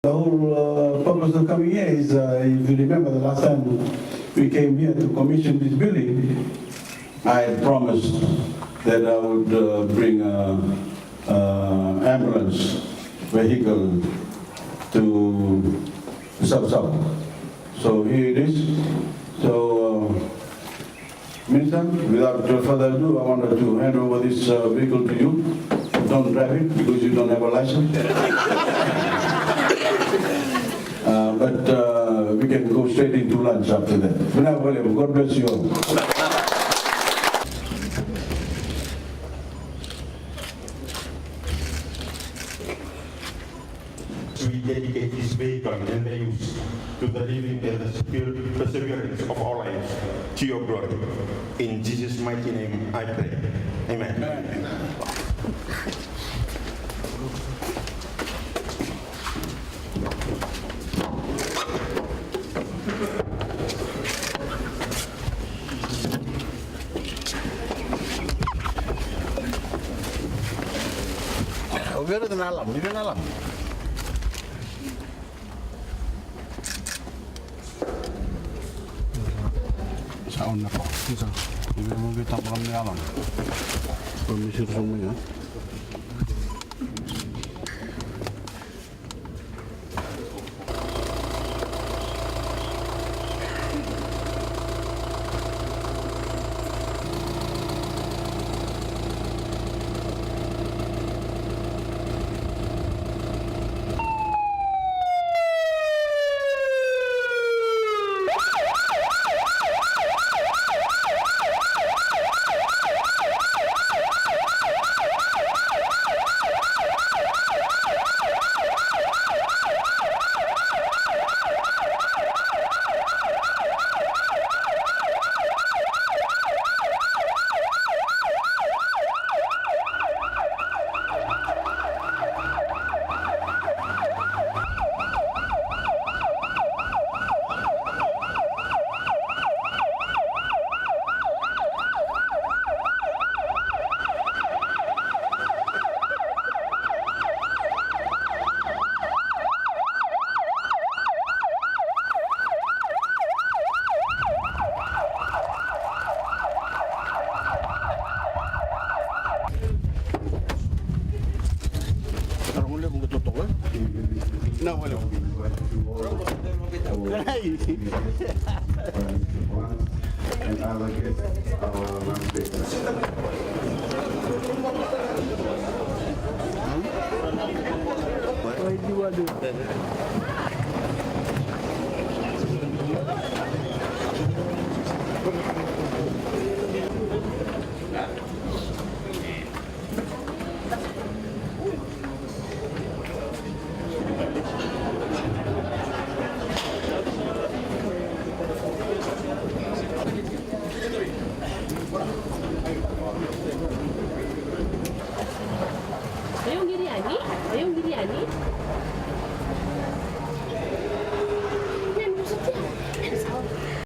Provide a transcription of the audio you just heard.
The whole purpose of coming here is, if you remember the last time we came here to commission this building, I had promised that I would bring an ambulance vehicle to Savusavu. So here it is. So, Minister, without further ado, I wanted to hand over this vehicle to you. Don't drive it because you don't have a license. But we can go straight into lunch after that. God bless you all. We dedicate this vehicle and the use to the living and the perseverance of our lives to your glory. In Jesus' mighty name I pray. Amen. Udah di dalam, di dalam. Sound na po. Isa. Hindi mo kita pa kami alam. Permission semua ya. No, bueno. And other guests, our speakers. Ayong gini ani?